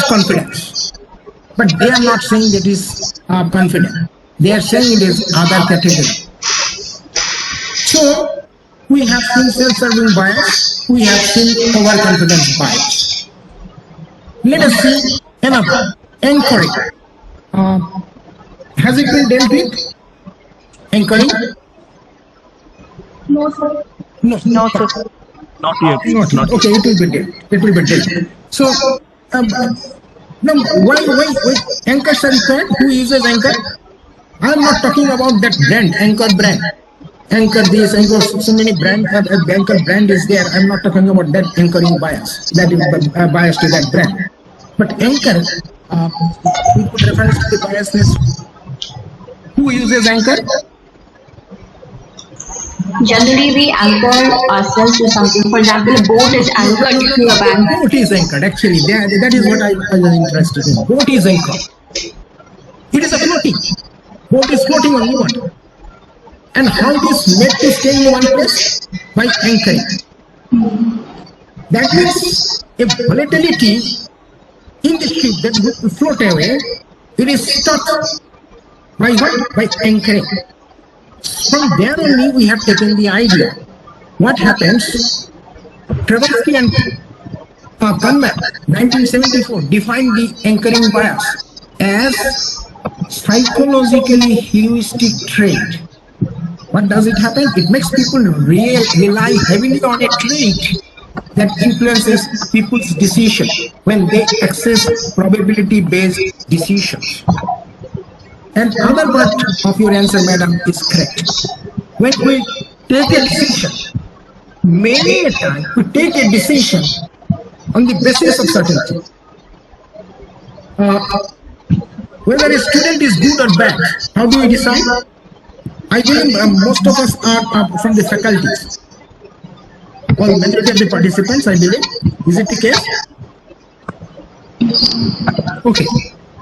overconfidence. But they are not saying that is confident. They are saying it is other category. So we have seen self-serving bias. We have seen overconfidence bias. Let us see another anchoring. Has it been dealt with? Anchoring? No, sir. No, No, sir. Not yet. not yet. Okay, it will be dealt. It will be dealt. So, now why anchors are required? Who uses anchor? I am not talking about that brand, anchor brand. Anchor this, anchor so many brand, anchor brand is there. I'm not talking about that anchoring bias. That is bias to that brand. But anchor, we put reference to the biasness. Who uses anchor? Generally, we anchor ourselves to something. For example, a boat is anchored to a bank. Boat is anchored. Actually, that is what I was interested in. Boat is anchored. It is a floating. Boat is floating on the water. And how it is made to stay in one place? By anchoring. That means a volatility in the ship that would float away, it is stuck by what? By anchoring. From there only we have taken the idea. What happens? Tversky and Kahneman, 1974, defined the anchoring bias as psychologically heuristic trait. What does it happen? It makes people rely heavily on a trait that influences people's decision when they access probability-based decisions. And other part of your answer, madam, is correct. When we take a decision, many a time we take a decision on the basis of certainty. Whether a student is good or bad, how do we decide? I believe most of us are from the faculties. Well, majority of the participants, I believe. Is it the case? Okay.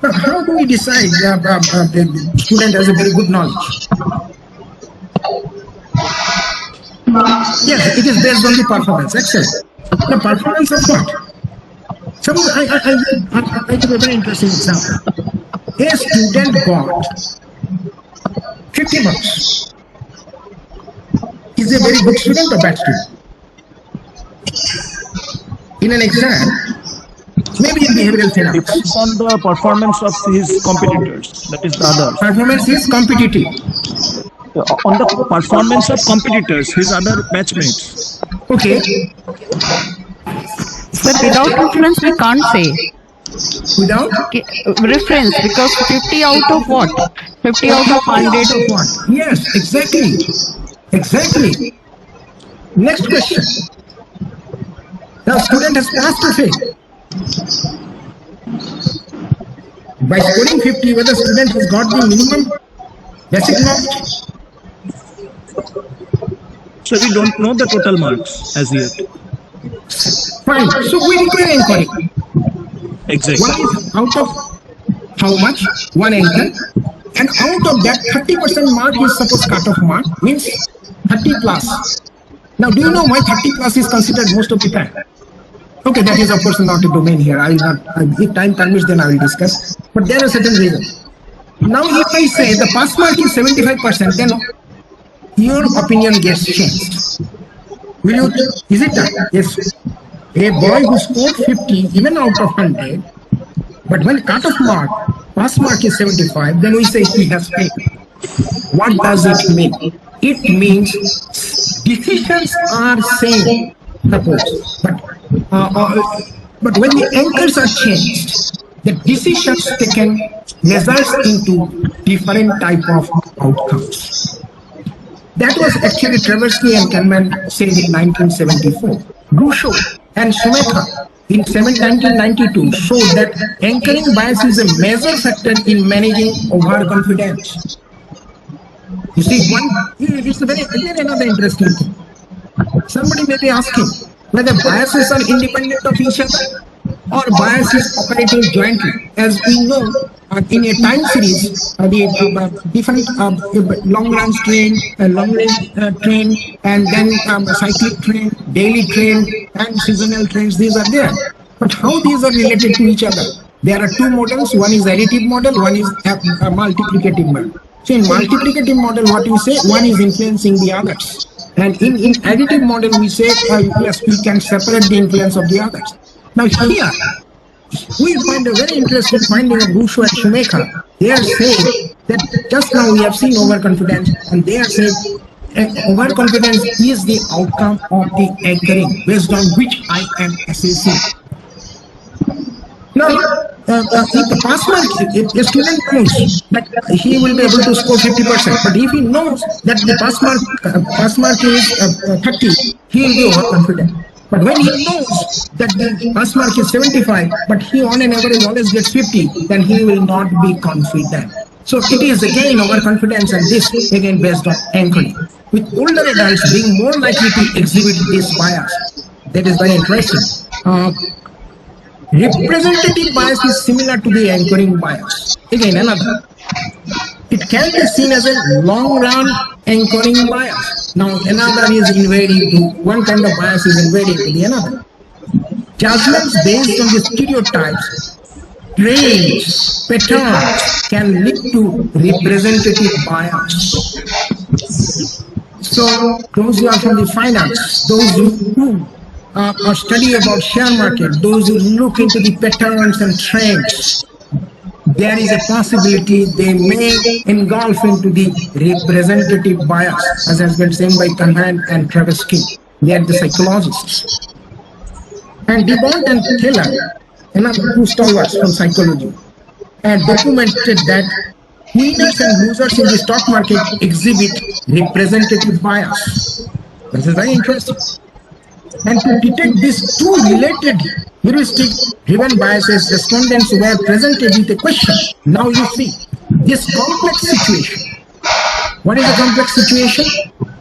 Now, how do we decide the student has a very good knowledge? Yes, it is based on the performance. Excellent. The performance of what? Suppose I give a very interesting example. A student got 50 marks. Is a very good student or bad student? In an exam, maybe in behavioral finance. Depends on the performance of his competitors. That is the other. Performance is competitive. On the performance of competitors, his other batchmates. Okay. But without reference, we can't say. Without Reference, because 50 out of what? 50 out of 100 of what? Yes, exactly. Exactly. Next question. The student has passed or failed? By scoring 50, whether student has got the minimum basic knowledge? So we don't know the total marks as yet. Fine. So we require inquiry. Exactly. One is out of how much? One anchor. And out of that, 30% mark is suppose cut-off mark, means 30 plus. Now, do you know why 30 plus is considered most of the time? Okay, that is of course not a domain here. I will not, if time permits, then I will discuss. But there are certain reasons. Now, if I say the pass mark is 75%, then your opinion gets changed. Will you? Is it that? Yes. A boy who scored 50, even out of 100, but when cut-off mark, pass mark is 75, then we say he has failed. What does it mean? It means decisions are same, suppose, but when the anchors are changed, the decisions taken results into different type of outcomes. That was actually Tversky and Kahneman said in 1974. Rousseau and Schumacher in 1992 showed that anchoring bias is a major factor in managing overconfidence. You see, it's again another interesting thing. Somebody may be asking whether biases are independent of each other or biases operating jointly. As we know, in a time series, the different long-range train, long-range train, and then cyclic train, daily train, and seasonal trains, these are there. But how these are related to each other? There are two models. One is additive model, one is a multiplicative model. So in multiplicative model, what we say, one is influencing the others. And in additive model, we say, yes, we can separate the influence of the others. Now here, we find a very interesting finding of Rusho and Shoemaker. They are saying that just now we have seen overconfidence, and they are saying overconfidence is the outcome of the anchoring based on which I am assessing. Now, if the pass mark, if a student knows that he will be able to score 50%, but if he knows that the pass mark is 30, he will be overconfident. But when he knows that the pass mark is 75, but he on an average always gets 50, then he will not be confident. So it is again overconfidence, and this again based on anchoring. With older adults being more likely to exhibit this bias. That is very interesting. Representative bias is similar to the anchoring bias. Again, another. It can be seen as a long-run anchoring bias. Now, another is invading to, one kind of bias is invading to the another. Judgments based on the stereotypes, trends, patterns can lead to representative bias. So, those who are from the finance, those who study about share market, those who look into the patterns and trends, there is a possibility they may engulf into the representative bias, as has been said by Kahneman and Tversky. They are the psychologists. And DeBont and Taylor, another two stalwarts from psychology, and documented that winners and losers in the stock market exhibit representative bias. This is very interesting. And to detect these two related heuristic-driven biases, respondents were presented with a question. Now you see, this complex situation. What is a complex situation?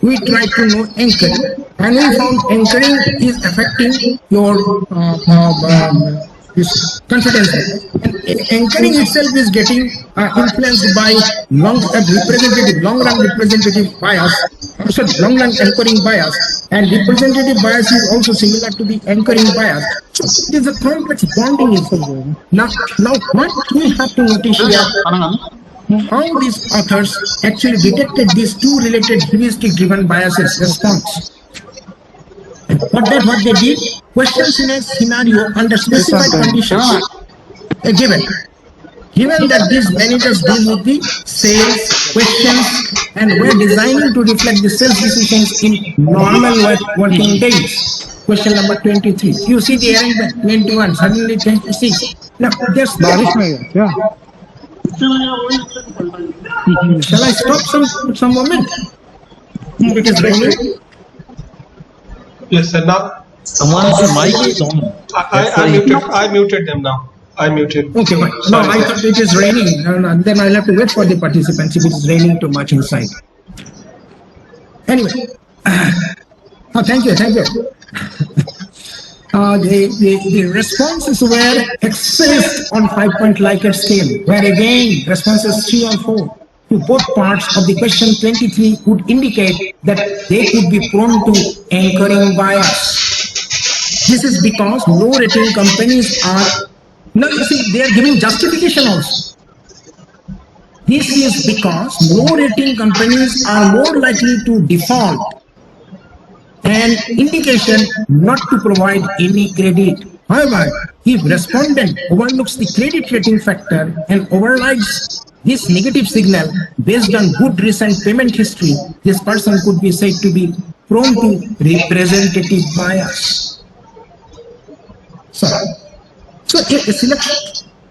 We tried to know anchoring, and we found anchoring is affecting your this confidence level. And anchoring itself is getting influenced by long-run representative bias, long-run anchoring bias, and representative bias is also similar to the anchoring bias. So it is a complex bonding issue. Now what we have to notice here, how these authors actually detected these two related heuristic-driven biases response. What they did, questions in a scenario under specified conditions are given. Given that these managers deal with the sales questions and were designing to reflect the sales decisions in normal working days. Question number 23. You see the arrangement, 21, suddenly 26. Now, there's Yeah. Shall I stop some moment? It is raining. Yes, sir. Now Someone's mic is on. I muted them now. I muted. Okay, fine. No, I thought it is raining. And then I'll have to wait for the participants if it is raining too much inside. Anyway. Thank you. The responses were assessed on 5-point Likert scale, where again responses 3 or 4 to both parts of the question 23 would indicate that they could be prone to anchoring bias. This is because low rating companies are, now you see, they are giving justification also. This is because low rating companies are more likely to default, an indication not to provide any credit. However, if respondent overlooks the credit rating factor and overrides this negative signal based on good recent payment history, this person could be said to be prone to representative bias. So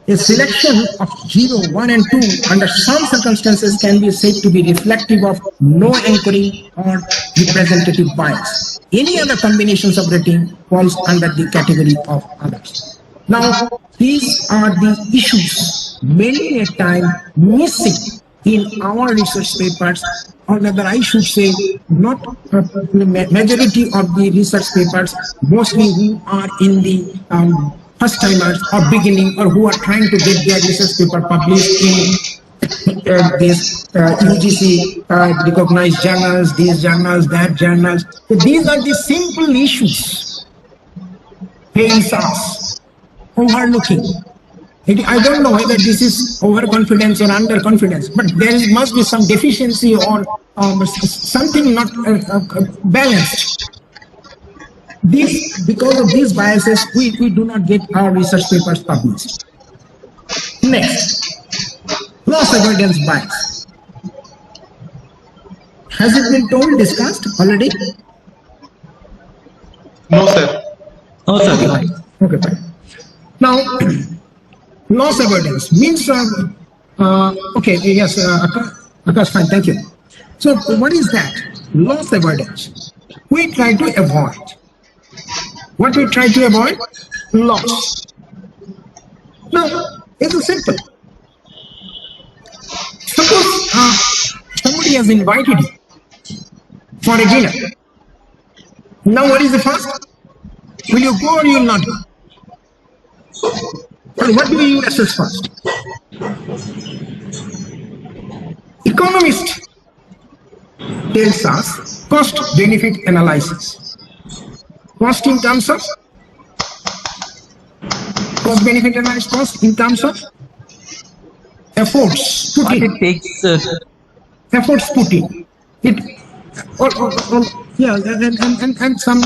a selection of 0, 1, and 2 under some circumstances can be said to be reflective of no anchoring or representative bias. Any other combinations of rating falls under the category of others. Now, these are the issues many a time missing in our research papers, or rather I should say not majority of the research papers, mostly who are in the first timers or beginning, or who are trying to get their research paper published in these UGC recognized journals, these journals, that journals. So these are the simple issues. Pains us, overlooking. I don't know whether this is overconfidence or underconfidence, but must be some deficiency or something not balanced. Because of these biases, we do not get our research papers published. Next, loss avoidance bias. Has it been discussed already? No, sir. No, sir. Okay, fine. Now, loss avoidance means, okay, yes, Akash, fine, thank you. So, what is that? Loss avoidance. We try to avoid. What we try to avoid? Loss. Now, it's simple. Suppose somebody has invited you for a dinner. Now, what is the first? Will you go or you will not go? Well, what do you assess first? Economist tells us cost-benefit analysis. Cost in terms of cost-benefit analysis, cost in terms of efforts put What in. it takes. Efforts put in. Yeah, and some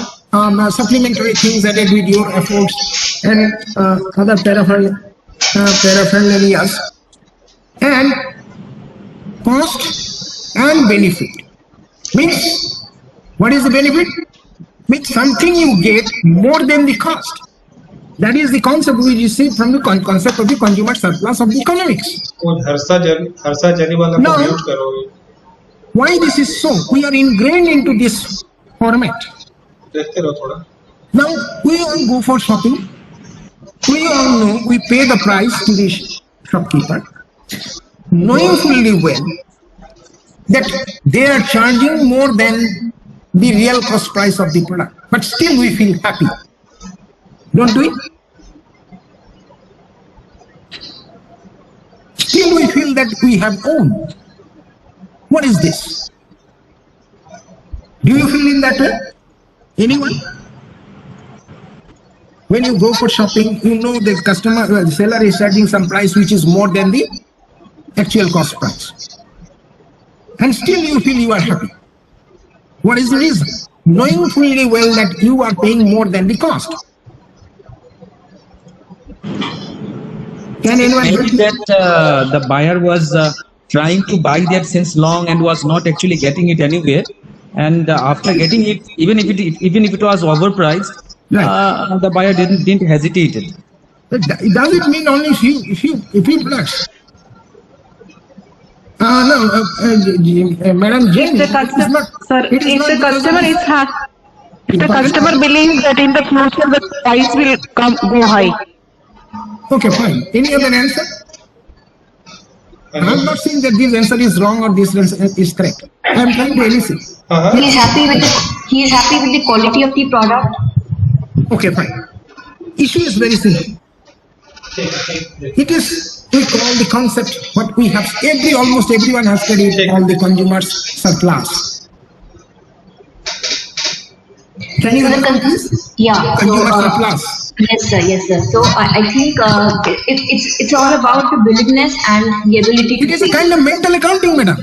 supplementary things added with your efforts and other paraphernalias, and cost and benefit. Means, what is the benefit? Means something you get more than the cost. That is the concept we receive from the concept of the consumer surplus of the economics. वो हर्षा जरी वाला को No. Mute करो. Why this is so? We are ingrained into this format. देखते रहो थोड़ा. Now, we all go for shopping. We all know we pay the price to the shopkeeper, knowing fully well that they are charging more than the real cost price of the product. But still we feel happy. Don't we? Still we feel that we have owned. What is this? Do you feel in that way? Anyone? When you go for shopping, you know the the seller is charging some price which is more than the actual cost price. And still you feel you are happy. What is the reason? Knowing fully well that you are paying more than the cost. Can anyone Maybe that the buyer was trying to buy that since long and was not actually getting it anywhere. And after getting it, even if it was overpriced, Right. the buyer didn't hesitate it. Does it mean only few products? No, Madam Jane, If the customer, sir, it is if not the because customer of- is if the customer believes that in the future the price will go high. Okay, fine. Any other answer? I am not saying that this answer is wrong or this answer is correct. I am trying to elicit. He is happy with the quality of the product. Okay, fine. Issue is very simple. It is, we call the concept, what we have, almost everyone has studied all the consumers surplus. Can you understand this? Yeah. Consumer surplus. Yes, sir. So I think it's all about the willingness and the ability It to is a pay. kind of mental accounting, madam.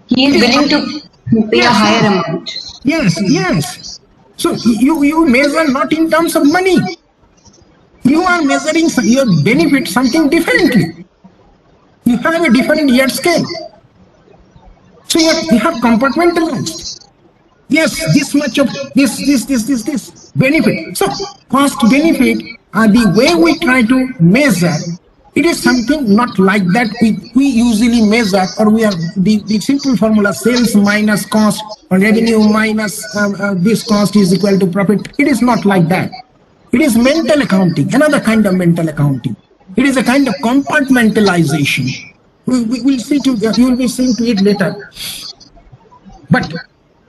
He is willing to pay a higher amount. Yes. So you measure not in terms of money. You are measuring your benefit something differently. You have a different yard scale. So you have compartmentalized. Yes, this much of this benefit. So cost benefit are the way we try to measure. It is something not like that we usually measure, or we are the simple formula sales minus cost or revenue minus this cost is equal to profit. It is not like that. It is mental accounting, another kind of mental accounting. It is a kind of compartmentalization. We will see to you will be seeing to it later. But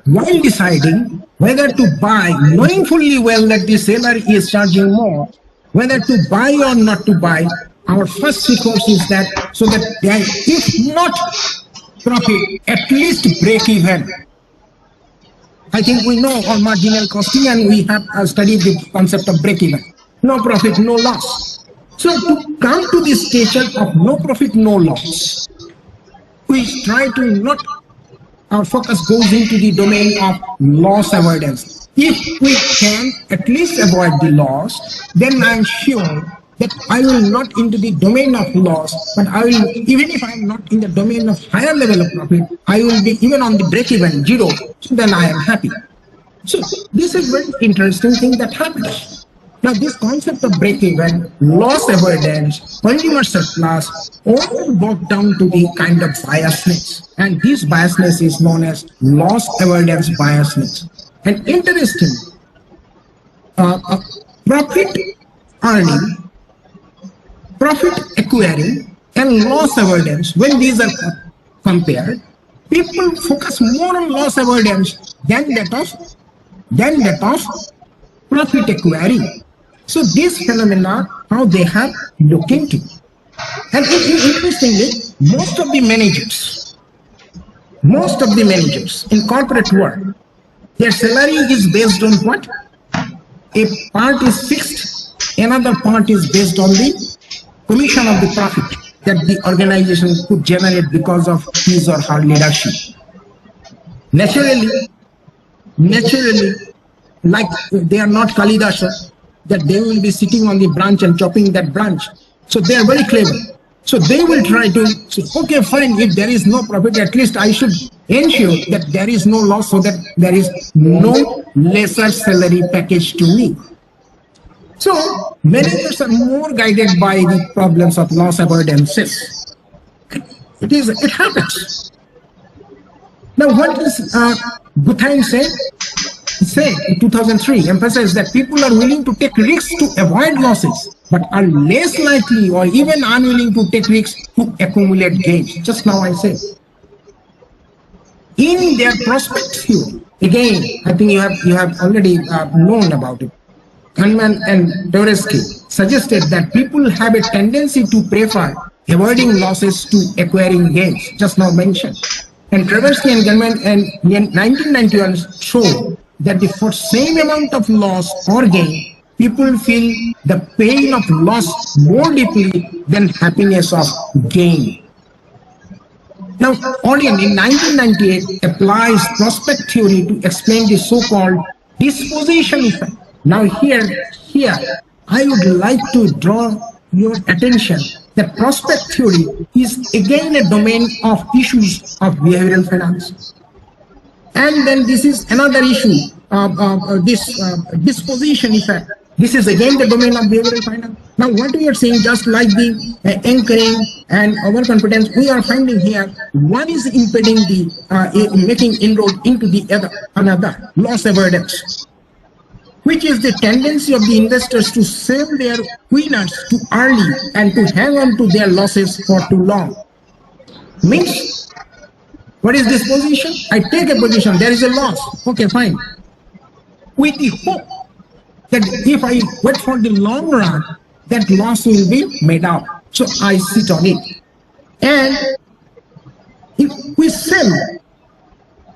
while deciding whether to buy, knowing fully well that the seller is charging more, whether to buy or not to buy, our first recourse is that so that they, if not profit, at least break even. I think we know on marginal costing and we have studied the concept of break even. No profit, no loss. So to come to this station of no profit, no loss, we try to not, our focus goes into the domain of loss avoidance. If we can at least avoid the loss, then I'm sure that I will not into the domain of loss, but I will, even if I'm not in the domain of higher level of profit, I will be even on the break even, zero, so then I am happy. So this is very interesting thing that happens. Now this concept of break-even, loss avoidance, consumer surplus, all boiled down to the kind of biasness. And this biasness is known as loss avoidance biasness. And interesting, profit earning, profit acquiring, and loss avoidance, when these are compared, people focus more on loss avoidance than that of profit acquiring. So these phenomena, how they have looked into. And interestingly, most of the managers in corporate world, their salary is based on what? A part is fixed, another part is based on the commission of the profit that the organization could generate because of his or her leadership. Naturally, like they are not Kalidasa, that they will be sitting on the branch and chopping that branch. So they are very clever. So they will try to say, okay, fine, if there is no profit, at least I should ensure that there is no loss so that there is no lesser salary package to me. So managers are more guided by the problems of loss avoidances. It happens. Now what does Bhutan say? Said in 2003, emphasized that people are willing to take risks to avoid losses, but are less likely or even unwilling to take risks to accumulate gains. Just now I said. In their prospect theory, again, I think you have already known about it. Kahneman and Tversky suggested that people have a tendency to prefer avoiding losses to acquiring gains, just now mentioned. And Tversky and Kahneman in 1991 showed that for same amount of loss or gain, people feel the pain of loss more deeply than happiness of gain. Now, Odion in 1998 applies prospect theory to explain the so-called disposition effect. Now here, I would like to draw your attention that prospect theory is again a domain of issues of behavioral finance. And then this is another issue, this disposition effect. This is again the domain of behavioral finance. Now what we are saying, just like the anchoring and overconfidence, we are finding here, one is impeding the making inroad into the another, loss avoidance, which is the tendency of the investors to sell their winners too early and to hang on to their losses for too long. Means, what is this position? I take a position, there is a loss. Okay, fine. With the hope that if I wait for the long run, that loss will be made up. So I sit on it. And if we sell,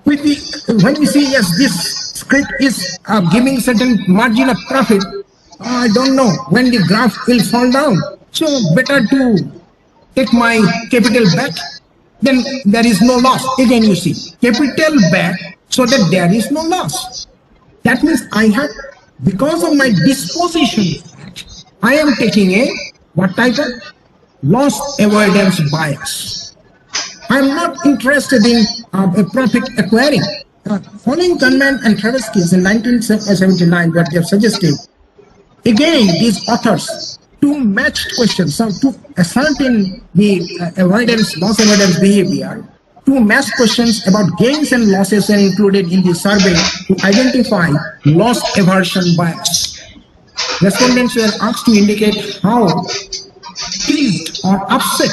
when we say, yes, this script is giving certain margin of profit, I don't know when the graph will fall down. So better to take my capital back, then there is no loss. Again, you see, capital back so that there is no loss. That means I have, because of my disposition, I am taking a, what type of? Loss avoidance bias. I am not interested in a profit acquiring. Following Kahneman and Tversky in 1979, what they have suggested, again, these authors, two matched questions, so to ascertain the loss avoidance behavior, two matched questions about gains and losses are included in the survey to identify loss aversion bias. Respondents were asked to indicate how pleased or upset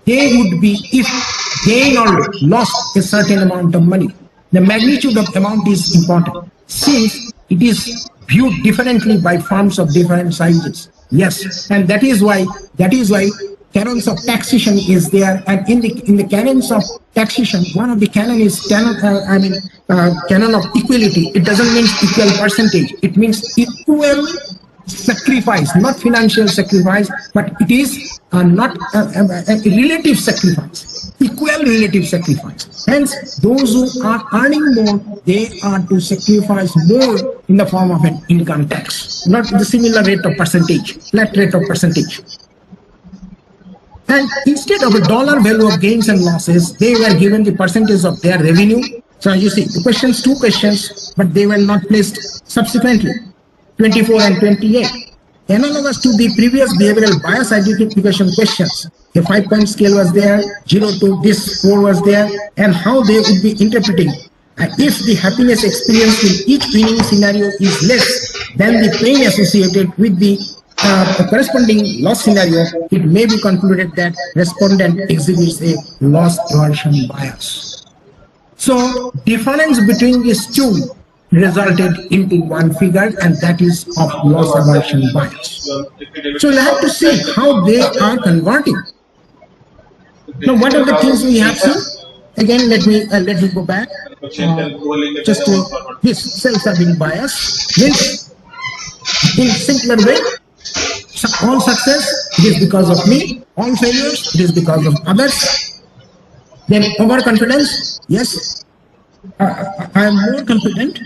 they would be if gain or lost a certain amount of money. The magnitude of amount is important since it is viewed differently by firms of different sizes. Yes, and that is why canons of taxation is there, and in the canons of taxation, one of the canon is canon of equality. It doesn't mean equal percentage. It means equal sacrifice, not financial sacrifice, but it is not a relative sacrifice, equal relative sacrifice. Hence, those who are earning more, they are to sacrifice more in the form of an income tax, not the similar rate of percentage, flat rate of percentage. And instead of a dollar value of gains and losses, they were given the percentage of their revenue. So you see, the questions, two questions, but they were not placed subsequently, 24 and 28. Analogous to the previous behavioral bias identification questions, a 5-point scale was there, 0 to this 4 was there, and how they would be interpreting. If the happiness experienced in each winning scenario is less than the pain associated with the corresponding loss scenario, it may be concluded that respondent exhibits a loss aversion bias. So, difference between these two resulted into one figure, and that is of loss aversion bias. So, you have to see how they are converting. Now, what are the things we have seen? Again, let me go back. Just to this self-serving bias means, in simpler way, all success, it is because of me. All failures, it is because of others. Then overconfidence, yes, I am more confident,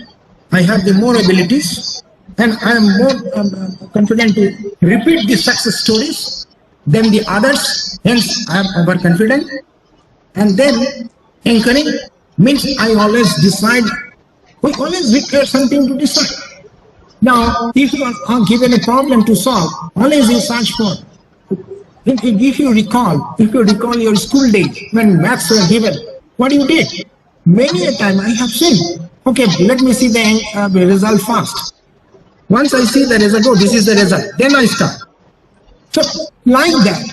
I have the more abilities, and I am more confident to repeat the success stories than the others, hence I am overconfident. And then anchoring means I always decide, we always require something to decide. Now, if you are given a problem to solve, always you search for. If you recall your school days when maths were given, what you did? Many a time I have seen, okay, let me see the result first. Once I see the result, oh, this is the result, then I start. So, like that,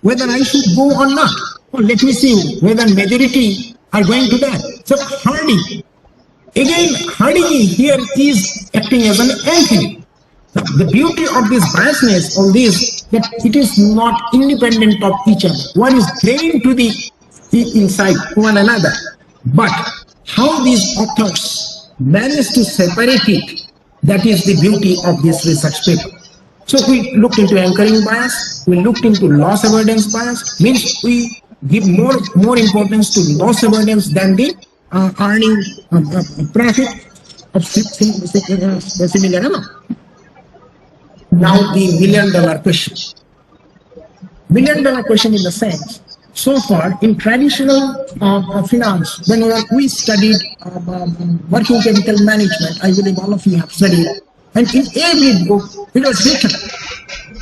whether I should go or not, or let me see whether majority are going to that. So, Hardy. Again, Hardy here is acting as an anchor. The beauty of this biasness, all this, that it is not independent of each other. One is drained to the inside one another. But how these authors manage to separate it, that is the beauty of this research paper. So we looked into anchoring bias, we looked into loss avoidance bias, means we give more importance to loss avoidance than the earning profit of similar amount. Now the $1 million question. $1 million question in the sense, so far in traditional finance, whenever we studied working capital management, I believe all of you have studied, and in every book it was written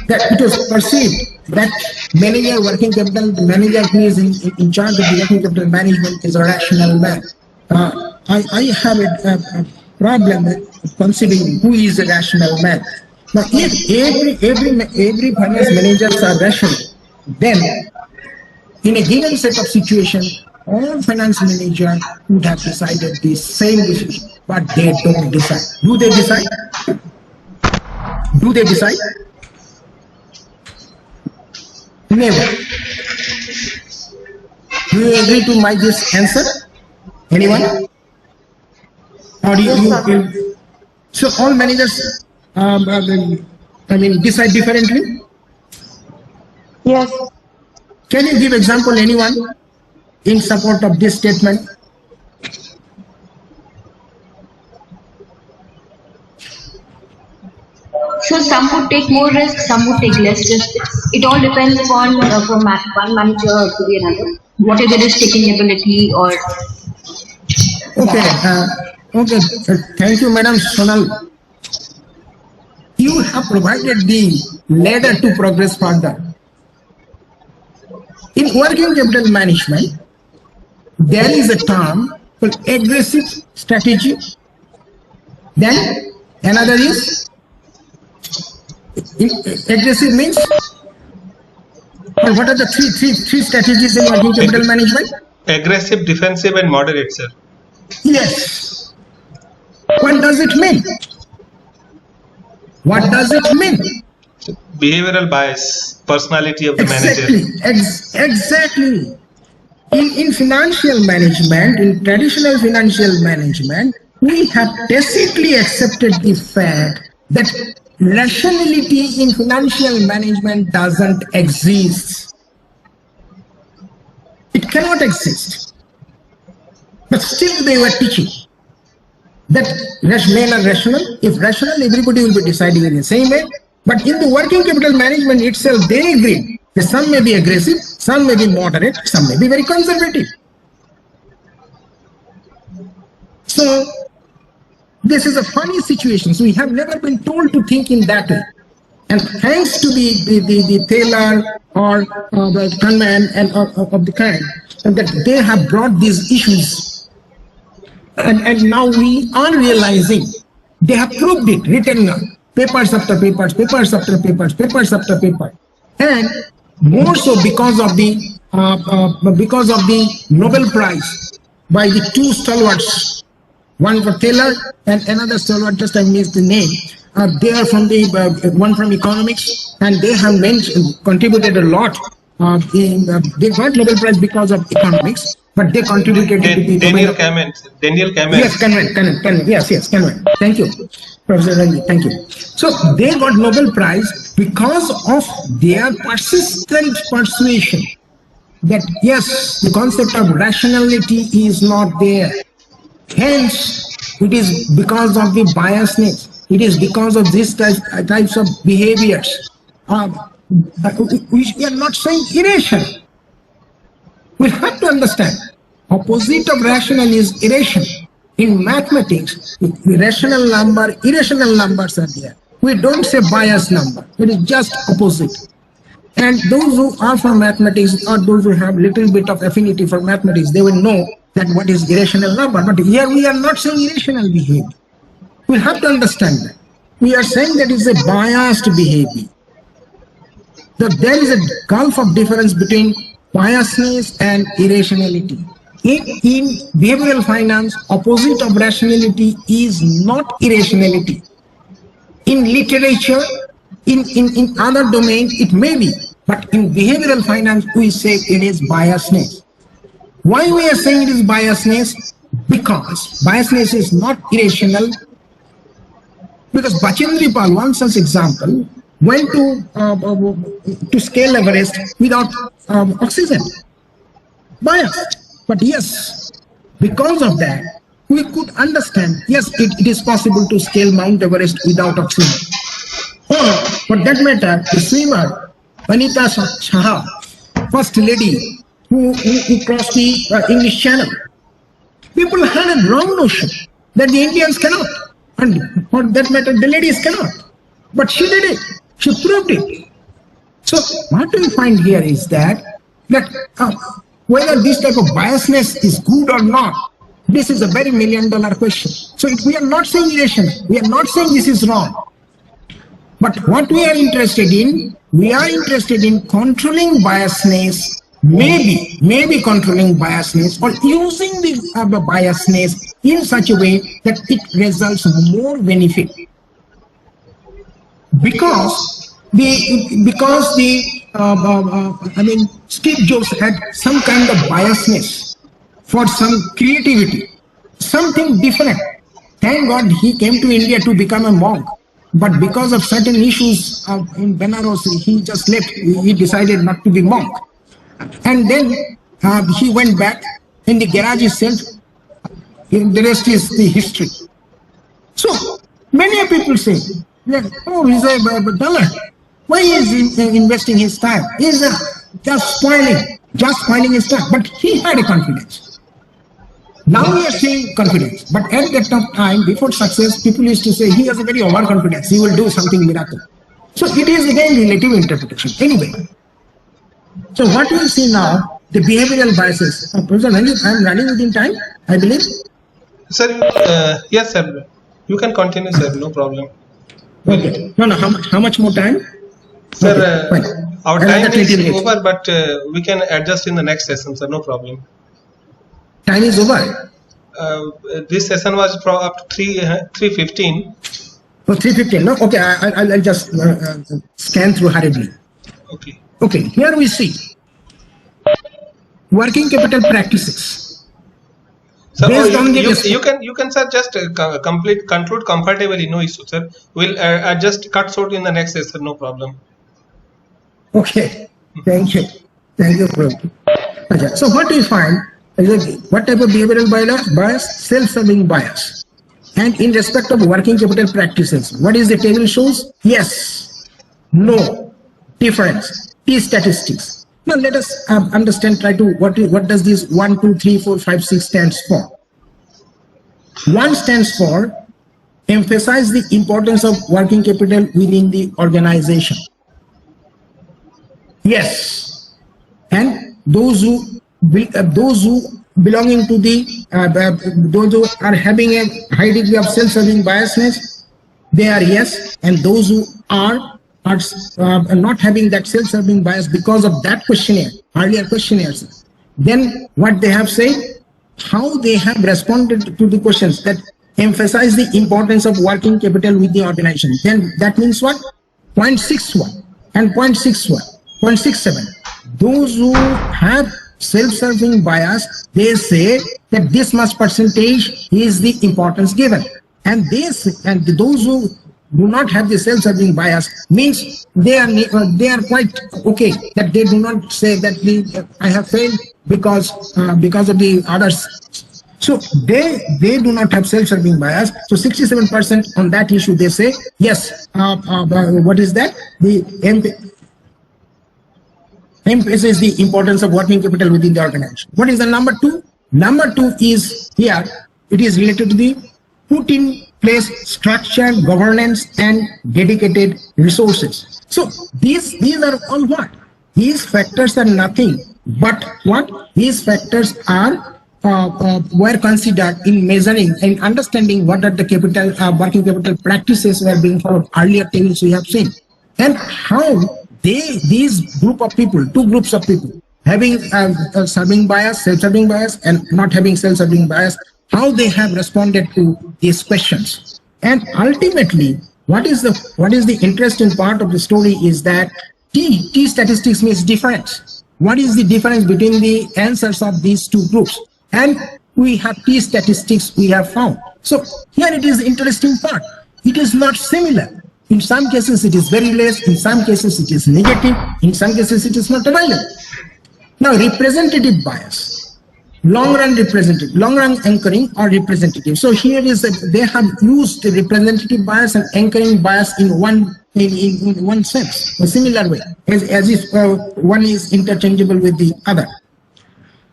that it was perceived that manager working capital, the manager who is in charge of the working capital management is a rational man. I have a problem with considering who is a rational man. Now, if every finance managers are rational, then in a given set of situations, all finance managers would have decided the same decision, but they don't decide. Do they decide? Do they decide? Never. Do you agree to my this answer? Anyone? Or do you so all managers decide differently? Yes. Can you give example, anyone, in support of this statement? So some would take more risk, some would take less risk. It all depends upon from one manager to the another. What is the risk-taking ability or... Okay. Thank you, Madam Sonal. You have provided the ladder to progress further. In working capital management, there is a term called aggressive strategy. Then another is aggressive means, or what are the three strategies in working capital management? Aggressive, defensive, and moderate, sir. Yes. What does it mean? What does it mean? Behavioral bias, personality of the manager. Exactly. In financial management, in traditional financial management, we have tacitly accepted the fact that rationality in financial management doesn't exist. It cannot exist. But still they were teaching that men are rational. If rational, everybody will be deciding in the same way. But in the working capital management itself, they agreed that some may be aggressive, some may be moderate, some may be very conservative. So this is a funny situation. So we have never been told to think in that way. And thanks to the Taylor or the Kahneman and of the kind, that they have brought these issues. And now we are realizing they have proved it, written papers after papers, papers after papers, papers after paper. And more so because of the Nobel Prize by the two stalwarts, one for Taylor and another stalwart, just I missed the name. They are from the one from economics, and they have contributed a lot. They got Nobel Prize because of economics, but they contributed to the Daniel Kahneman. Daniel Kahneman. Yes, Kahneman. Yes, Kahneman. Thank you, Professor Ranjit. Thank you. So they got Nobel Prize because of their persistent persuasion that yes, the concept of rationality is not there. Hence, it is because of the biasness. It is because of these types of behaviors. We are not saying irrational. We have to understand. Opposite of rational is irrational. In mathematics, rational number, irrational numbers are there. We don't say biased number. It is just opposite. And those who are from mathematics or those who have little bit of affinity for mathematics, they will know that what is irrational number. But here we are not saying irrational behavior. We have to understand that. We are saying that it's a biased behavior. That there is a gulf of difference between biasness and irrationality. In behavioral finance, opposite of rationality is not irrationality. In literature, in other domains, it may be. But in behavioral finance, we say it is biasness. Why we are saying it is biasness? Because biasness is not irrational. Because Bachendri Pal, one such example, went to scale Everest without oxygen. Biased. But yes, because of that, we could understand, yes, it is possible to scale Mount Everest without oxygen. Or, for that matter, the swimmer, Vanita Shah, first lady who crossed the English Channel. People had a wrong notion that the Indians cannot. And for that matter, the ladies cannot. But she did it. She proved it. So what we find here is that whether this type of biasness is good or not, this is a very $1 million question. So we are not saying irrational. We are not saying this is wrong. But what we are interested in, we are interested in controlling biasness, maybe controlling biasness or using the biasness in such a way that it results more benefit. Because Steve Jobs had some kind of biasness for some creativity, something different. Thank God he came to India to become a monk. But because of certain issues in Benares, he just left. He decided not to be monk. And then he went back in the garage itself. The rest is the history. So many people say, oh, he's a dullard. Why is he investing his time? He's just spoiling his time. But he had a confidence. Now we are saying confidence. But at that time, before success, people used to say he has a very overconfidence. He will do something miracle. So it is again relative interpretation. Anyway. So what we see now, the behavioral biases. Professor Ranjit, I am running within time, I believe. Sir, yes, sir. You can continue, sir. No problem. Okay. No. How much more time? Sir, okay, our time is over, but we can adjust in the next session, sir. No problem. Time is over. This session was up to 3:15. Oh, 3:15. No, okay. I'll just scan through hurriedly. Okay. Okay. Here we see working capital practices. Sir, based on the you can sir just conclude comfortably, no issue, sir. We'll just cut short in the next session, no problem. Okay, thank you, Prabhu. Okay. So what we find is what type of behavioral bias? Self-serving bias. And in respect of working capital practices, what is the table shows? Yes, no, difference, T statistics. Now let us understand, try to, what does this 1, 2, 3, 4, 5, 6 stands for? 1 stands for emphasize the importance of working capital within the organization. Yes, and those who belonging to the those who are having a high degree of self-serving biasness, they are yes, and those who are not having that self-serving bias because of that questionnaire, earlier questionnaires, then what they have said, how they have responded to the questions that emphasize the importance of working capital with the organization. Then that means what? 0.61 and 0.61, 0.67. Those who have self-serving bias, they say that this much percentage is the importance given, and those who do not have the self-serving bias means they are quite okay, that they do not say that I have failed because of the others. So they do not have self-serving bias. So 67% on that issue they say yes. What is that? The emphasizes the importance of working capital within the organization. What is the number 2? Number 2 is here. It is related to the put in place structure, governance, and dedicated resources. So these are all what? These factors are nothing but what? These factors are were considered in measuring and understanding what are the capital working capital practices were being followed. Earlier tables we have seen, and how these group of people, 2 groups of people, having serving bias, self-serving bias, and not having self-serving bias, how they have responded to these questions. And ultimately, what is the interesting part of the story is that T statistics means difference. What is the difference between the answers of these 2 groups? And we have T statistics we have found. So here it is the interesting part. It is not similar. In some cases it is very less, in some cases it is negative, in some cases it is not available. Now representative bias, long run anchoring or representative. So here is that they have used the representative bias and anchoring bias in one sense, a similar way, as if one is interchangeable with the other.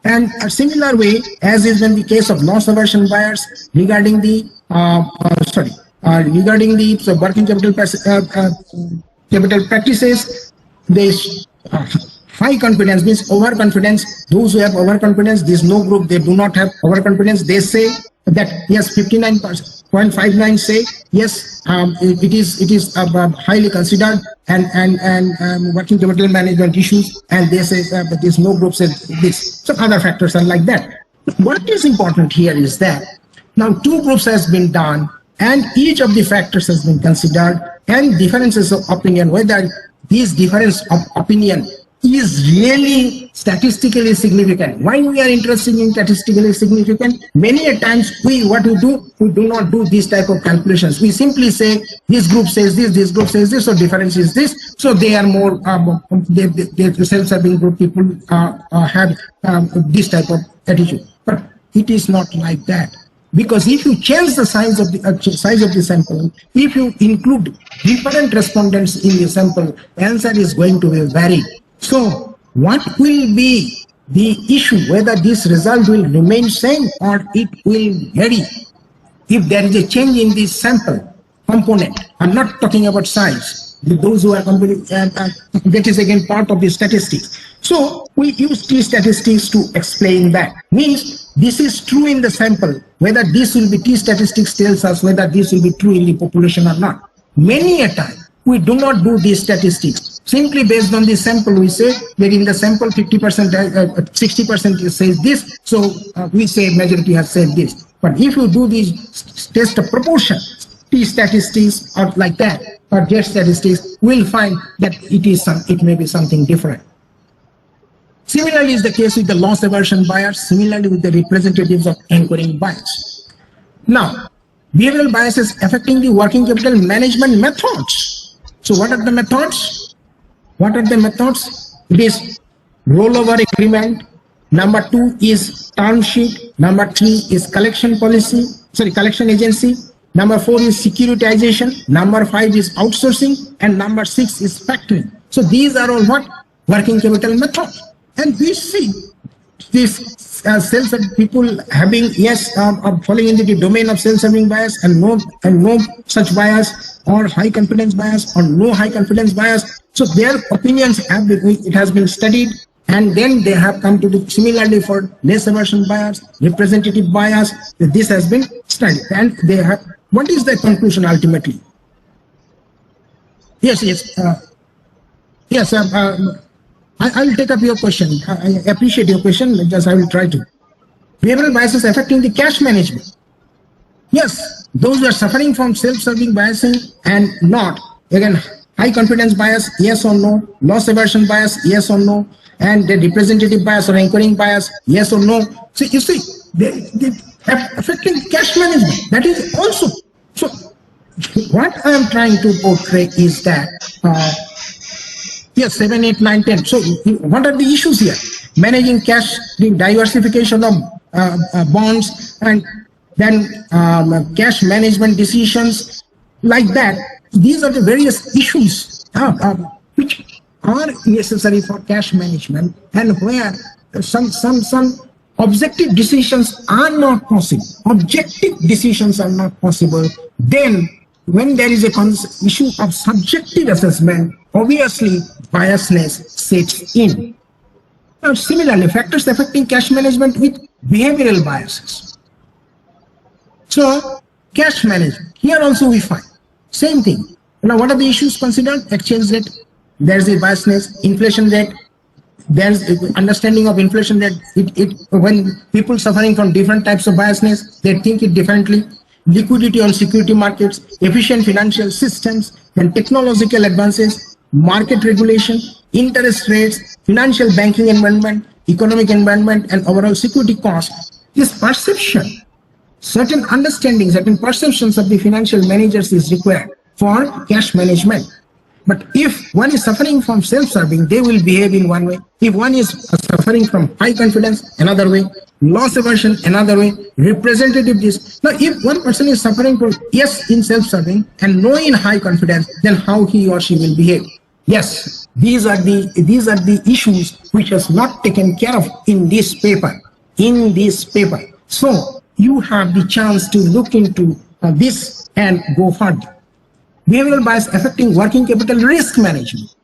And a similar way, as is in the case of loss aversion bias regarding the working capital practices, this high confidence means overconfidence. Those who have overconfidence, this no group, they do not have overconfidence. They say that yes, 59.59 say yes, it is highly considered and working capital management issues, and they say that this no group says this. So other factors are like that. What is important here is that now 2 groups has been done, and each of the factors has been considered, and differences of opinion, whether this difference of opinion is really statistically significant. Why we are interested in statistically significant? Many a times we do not do this type of calculations. We simply say this group says this group says this, so difference is this. So they are more the self-serving group people have this type of attitude. But it is not like that. Because if you change the size of the sample, if you include different respondents in the sample, answer is going to be varied. So what will be the issue, whether this result will remain same or it will vary if there is a change in this sample component? I'm not talking about size. Those who are that is again part of the statistics. So we use T statistics to explain that. Means this is true in the sample, whether this will be T statistics tells us whether this will be true in the population or not. Many a time we do not do these statistics. Simply based on the sample, we say that in the sample 50%, 60% says this, so we say majority has said this. But if you do these test of proportion, T statistics or like that, or Z statistics, we'll find that it may be something different. Similarly is the case with the loss aversion buyers, similarly with the representatives of anchoring buyers. Now, behavioral biases affecting the working capital management methods. So what are the methods? What are the methods? It is rollover agreement. Number 2 is term sheet. Number 3 is collection agency. Number 4 is securitization. Number 5 is outsourcing. And number 6 is factoring. So these are all what? Working capital methods. And we see this self-serving people having, falling into the domain of self-serving bias and no such bias, or high confidence bias, or no high confidence bias. So their opinions have been, it has been studied, and then they have come to the, similarly for less aversion bias, representative bias, this has been studied, and they have, what is the conclusion ultimately? I will take up your question. I appreciate your question, just I will try to. Behavioral biases affecting the cash management. Yes, those who are suffering from self-serving biasing and not, again, high confidence bias, yes or no, loss aversion bias, yes or no, and the representative bias or anchoring bias, yes or no. So you see, they affecting cash management, that is also. So what I am trying to portray is that, yes, 7, 8, 9, 10. So what are the issues here? Managing cash, the diversification of bonds, and then cash management decisions like that. These are the various issues which are necessary for cash management, and where some objective decisions are not possible. Objective decisions are not possible. Then when there is a issue of subjective assessment, obviously biasness sets in. Now, similarly, factors affecting cash management with behavioral biases. So, cash management, here also we find same thing. Now, what are the issues considered? Exchange rate, there's the biasness, inflation rate, there's understanding of inflation rate. When people suffering from different types of biasness, they think it differently. Liquidity on security markets, efficient financial systems, and technological advances, market regulation, interest rates, financial banking environment, economic environment, and overall security costs. This perception, certain understanding, certain perceptions of the financial managers is required for cash management. But if one is suffering from self-serving, they will behave in one way. If one is suffering from high confidence, another way. Loss aversion, another way. Representative this. Now, if one person is suffering from yes in self-serving and no in high confidence, then how he or she will behave? Yes, these are the issues which was not taken care of in this paper. So you have the chance to look into this and go further. Behavioral bias affecting working capital risk management.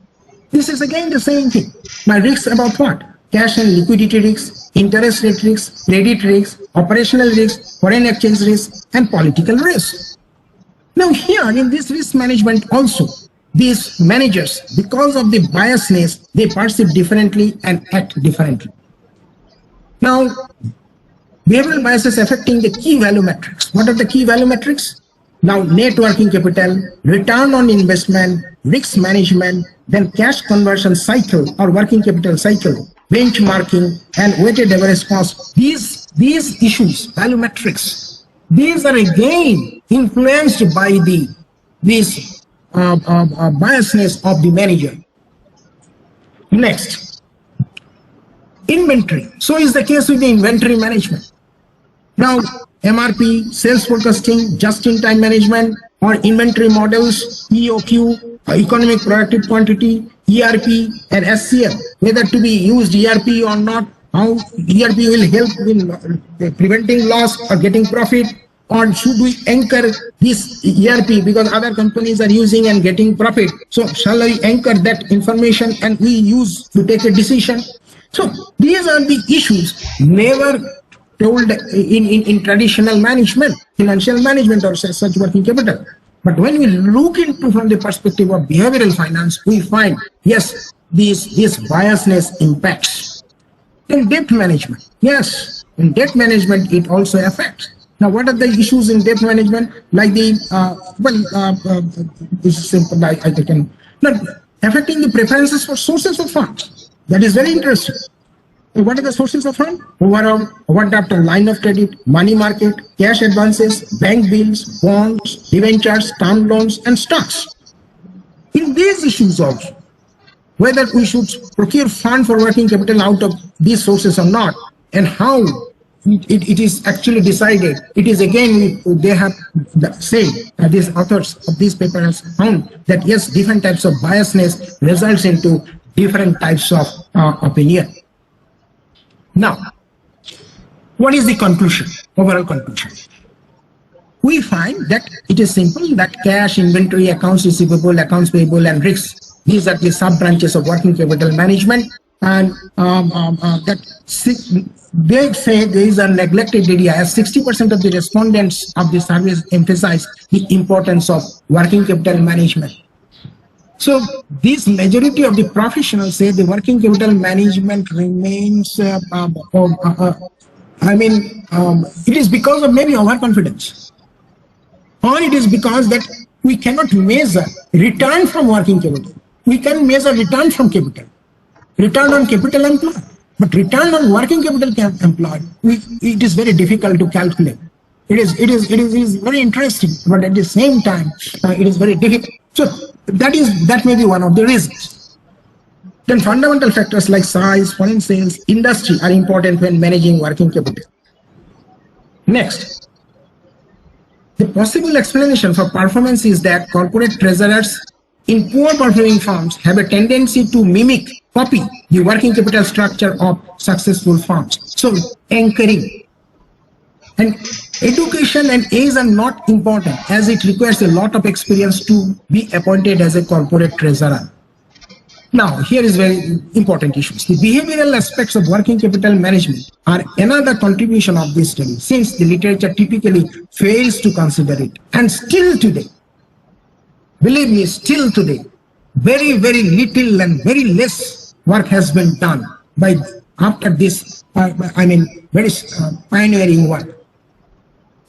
This is again the same thing. My risks about what? Cash and liquidity risks, interest rate risks, credit risks, operational risks, foreign exchange risks, and political risks. Now here in this risk management also, these managers, because of the biasness, they perceive differently and act differently. Now, behavioral biases affecting the key value metrics. What are the key value metrics? Now, net working capital, return on investment, risk management, then cash conversion cycle or working capital cycle, benchmarking, and weighted average cost. These issues, value metrics, these are again influenced by this biasness of the manager. Next, inventory. So is the case with the inventory management. Now, MRP, sales forecasting, just-in-time management, or inventory models, EOQ, economic productive quantity, ERP, and SCM, whether to be used ERP or not, how ERP will help in preventing loss or getting profit, or should we anchor this ERP because other companies are using and getting profit? So shall I anchor that information and we use to take a decision? So these are the issues never told in traditional management, financial management or such working capital. But when we look into from the perspective of behavioral finance, we find, yes, this biasness impacts. In debt management, yes, in debt management, it also affects. Now, what are the issues in debt management? Like the, this is simple, I can, not affecting the preferences for sources of funds. That is very interesting. What are the sources of fund? Overdraft and line of credit, money market, cash advances, bank bills, bonds, debentures, term loans, and stocks. In these issues also, whether we should procure fund for working capital out of these sources or not, and how it is actually decided, it is again, they have said, these authors of this paper has found that yes, different types of biasness results into different types of opinion. Now, what is the conclusion, overall conclusion? We find that it is simple that cash, inventory, accounts receivable, accounts payable, and risks, these are the sub-branches of working capital management, and that they say there is a neglected area, as 60% of the respondents of the survey emphasize the importance of working capital management. So this majority of the professionals say the working capital management remains, it is because of maybe overconfidence, or it is because that we cannot measure return from working capital. We can measure return from capital, return on capital employed, but return on working capital employed, it is very difficult to calculate. It is very interesting, but at the same time, it is very difficult. So that may be one of the reasons. Then fundamental factors like size, foreign sales, industry are important when managing working capital. Next, the possible explanation for performance is that corporate treasurers in poor performing firms have a tendency to copy the working capital structure of successful firms. So anchoring. And education and age are not important, as it requires a lot of experience to be appointed as a corporate treasurer. Now, here is very important issues. The behavioral aspects of working capital management are another contribution of this study, since the literature typically fails to consider it. And still today, believe me, still today, very, very little and very less work has been done after this, very pioneering work.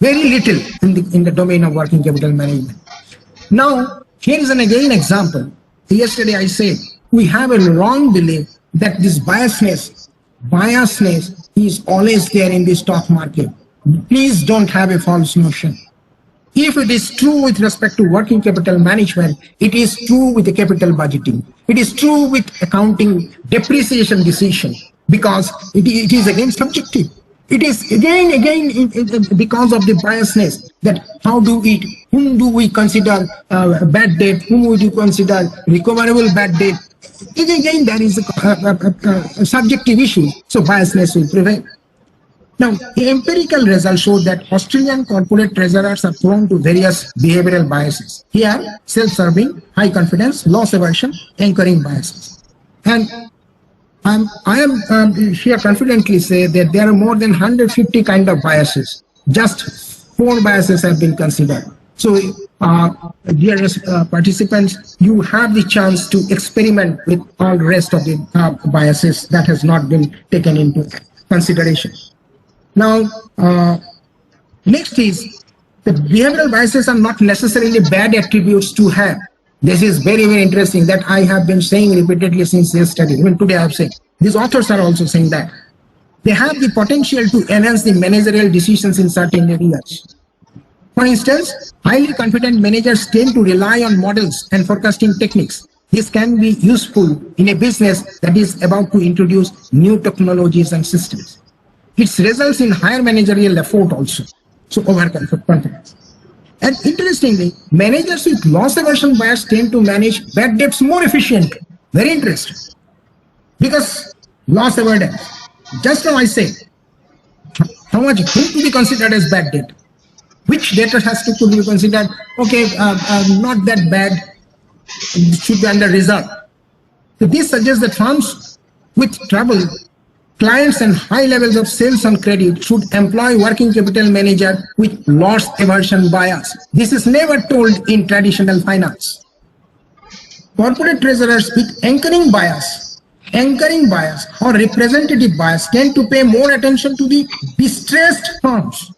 Very little in the domain of working capital management. Now, here is again example. Yesterday I said, we have a wrong belief that this biasness is always there in the stock market. Please don't have a false notion. If it is true with respect to working capital management, it is true with the capital budgeting. It is true with accounting depreciation decision, because it is again subjective. It is again because of the biasness that whom do we consider bad debt, whom would you consider recoverable bad debt. Again, there is a subjective issue, so biasness will prevail. Now, empirical results show that Australian corporate treasurers are prone to various behavioral biases. Here, self-serving, high confidence, loss aversion, anchoring biases. And I am here confidently say that there are more than 150 kind of biases. Just 4 biases have been considered. So, dear participants, you have the chance to experiment with all the rest of the biases that has not been taken into consideration. Now, next is the behavioral biases are not necessarily bad attributes to have. This is very, very interesting that I have been saying repeatedly since this study. Even today I have said. These authors are also saying that. They have the potential to enhance the managerial decisions in certain areas. For instance, highly confident managers tend to rely on models and forecasting techniques. This can be useful in a business that is about to introduce new technologies and systems. It results in higher managerial effort also. So overconfidence. And interestingly, managers with loss aversion bias tend to manage bad debts more efficiently. Very interesting. Because loss avoidance. Just now I said, how much who to be considered as bad debt? Which debtor has to be considered, okay, not that bad, should be under reserve. So this suggests that firms with trouble, clients and high levels of sales on credit should employ working capital manager with loss aversion bias. This is never told in traditional finance. Corporate treasurers with anchoring bias or representative bias tend to pay more attention to the distressed firms.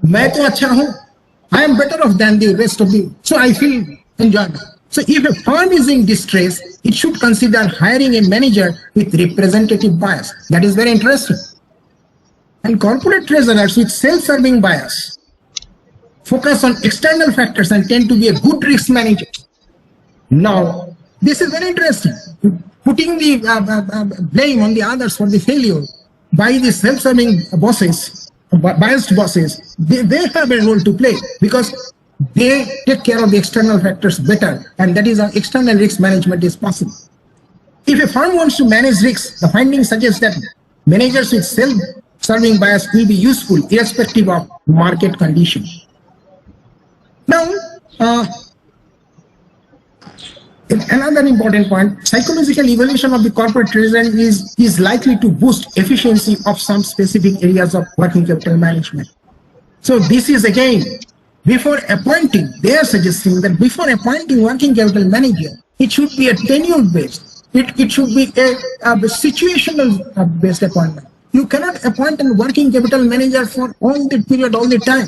मैं तो अच्छा हूँ, I am better off than the rest of the, so I feel enjoyment. So if a firm is in distress, it should consider hiring a manager with representative bias. That is very interesting. And corporate treasurers with self-serving bias focus on external factors and tend to be a good risk manager. Now, this is very interesting. Putting the blame on the others for the failure by the self-serving bosses, biased bosses, they have a role to play because they take care of the external factors better, and that is how external risk management is possible. If a firm wants to manage risks, the findings suggest that managers with self-serving bias will be useful irrespective of market conditions. Now, another important point, psychological evaluation of the corporate treasurer is likely to boost efficiency of some specific areas of working capital management. So this is again, before appointing, they are suggesting that before appointing working capital manager, it should be a tenure based. It should be a situational based appointment. You cannot appoint a working capital manager for all the period, all the time.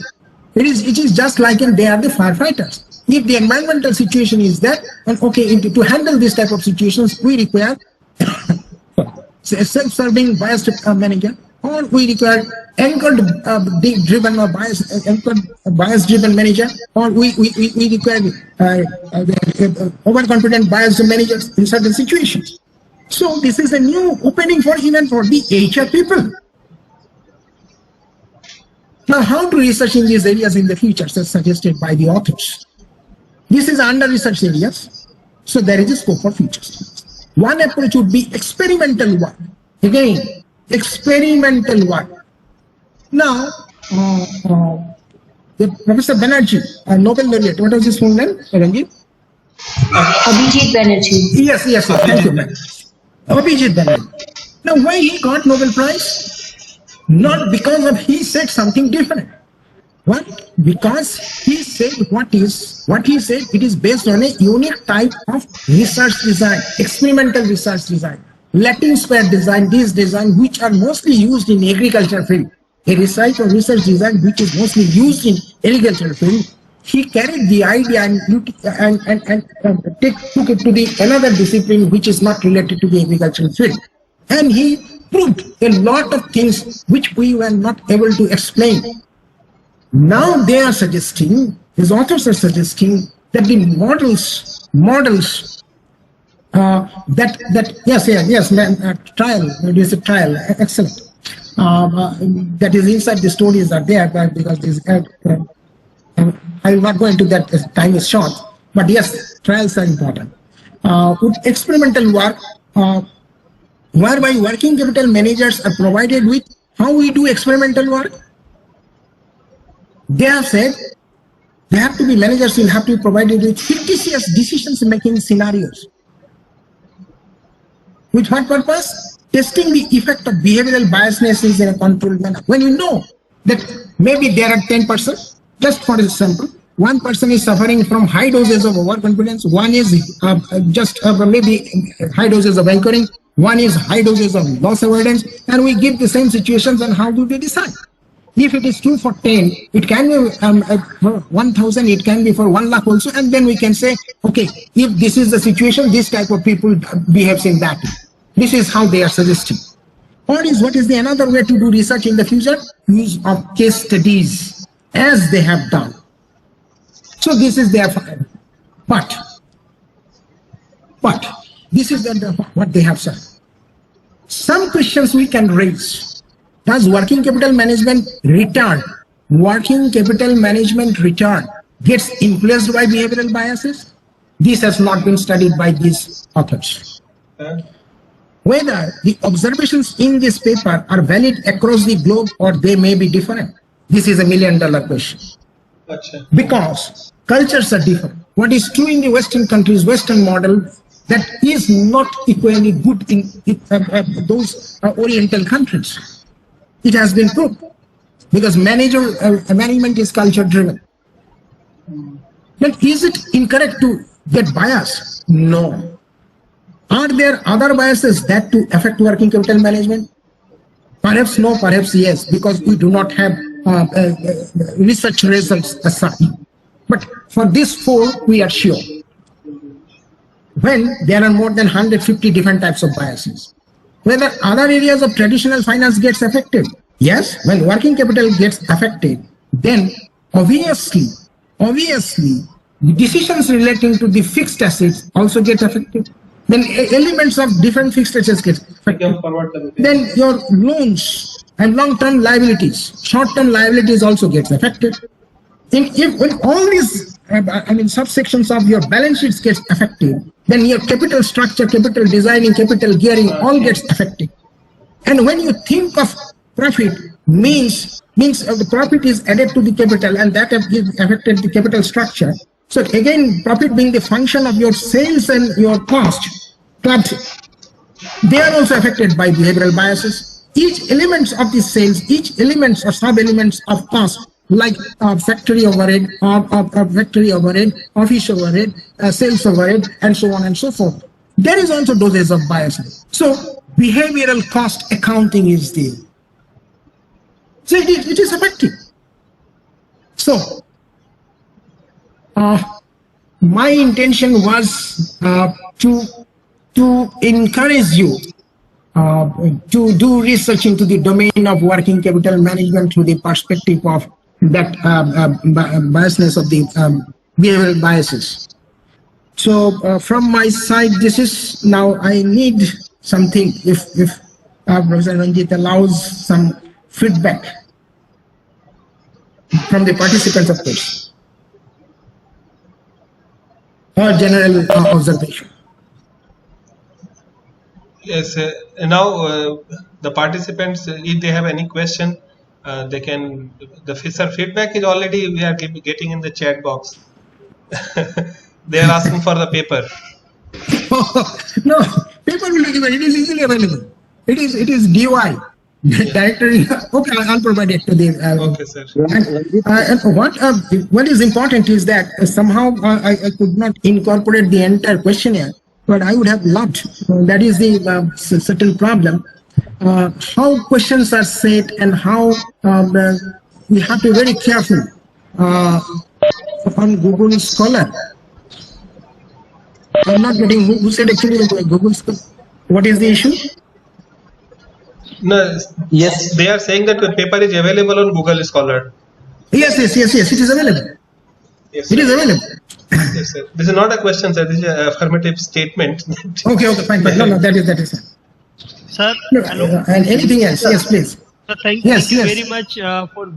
It is just like they are the firefighters. If the environmental situation is that, and okay, to handle this type of situations, we require a self-serving biased manager, or we require anchored driven or bias driven manager, or we require overconfident biased managers in certain situations. So this is a new opening for even for the HR people. Now, how to research in these areas in the future, as suggested by the authors? This is under research areas, so there is a scope for future studies. One approach would be experimental work. Again, experimental work. Now, Professor Banerjee, Nobel laureate, what was his full name, Ranjit? Abhijit Banerjee. Yes, thank you, ma'am. Abhijit Banerjee. Now, why he got Nobel Prize? Not because of he said something different. What? Because he said what he said, it is based on a unique type of research design, experimental research design, Latin square design, these design which are mostly used in agriculture field. A research design which is mostly used in agriculture field. He carried the idea and took it to the another discipline which is not related to the agricultural field. And he proved a lot of things which we were not able to explain. Now they are suggesting, his authors are suggesting that the models yes, man, trial, it is a trial, excellent. That is inside the stories are there, but because this, I will not go into that as time is short, but yes, trials are important. With experimental work, whereby working capital managers are provided with how we do experimental work. They have said they have to be managers will have to be provided with fictitious decisions making scenarios. With what purpose? Testing the effect of behavioral biasnesses in a controlled manner. When you know that maybe there are 10%, just for example, one person is suffering from high doses of overconfidence, one is maybe high doses of anchoring, one is high doses of loss avoidance, and we give the same situations and how do they decide? If it is true for 10, it can be for 1,000, it can be for 1 lakh also, and then we can say, okay, if this is the situation, this type of people behaves in that. This is how they are suggesting. What is the another way to do research in the future? Use of case studies, as they have done. So this is their, but this is what they have said. Some questions we can raise. Does working capital management return gets influenced by behavioral biases? This has not been studied by these authors. Whether the observations in this paper are valid across the globe or they may be different. This is $1 million question. Because cultures are different. What is true in the Western countries, Western model, that is not equally good in those Oriental countries. It has been proved because management is culture driven. But is it incorrect to get biased? No. Are there other biases that to affect working capital management? Perhaps no, perhaps yes, because we do not have research results as such. But for this 4, we are sure. when there are more than 150 different types of biases. Whether other areas of traditional finance gets affected? Yes, when working capital gets affected, then obviously, the decisions relating to the fixed assets also get affected. Then elements of different fixed assets get affected. Then your loans and long-term liabilities, short-term liabilities also gets affected. When all these, subsections of your balance sheets gets affected, then your capital structure, capital designing, capital gearing all gets affected. And when you think of profit, means the profit is added to the capital, and that has affected the capital structure. So again, profit being the function of your sales and your cost, but they are also affected by behavioral biases. Each elements of the sales, each elements or sub-elements of cost, like factory overhead, or factory overhead, office overhead, sales overhead, and so on and so forth. There is also doses of biases. So behavioral cost accounting is there. So it is effective. So my intention was to encourage you to do research into the domain of working capital management through the perspective of that biasness of the behavioral biases. So from my side, this is now I need something. If Professor Ranjit allows some feedback from the participants, of course, or general observation. Yes. Now the participants, if they have any question, they can. The feedback is already we are getting in the chat box. They are asking for the paper. No, paper will be given. It is easily available. It is DOI. Directory. Okay, I'll provide it to the. Okay, sir. And what is important is that somehow I could not incorporate the entire questionnaire, but I would have loved. That is the certain problem. How questions are set and how we have to be very careful on Google Scholar. I'm not getting who said actually Google Scholar. What is the issue? No, yes. They are saying that the paper is available on Google Scholar. Yes. It is available. Yes, it is available. Yes, sir. This is not a question, sir. This is an affirmative statement. Okay, fine. No, that is. Sir, No, and anything else? Yes, please. Sir, thank Yes, you yes. very much for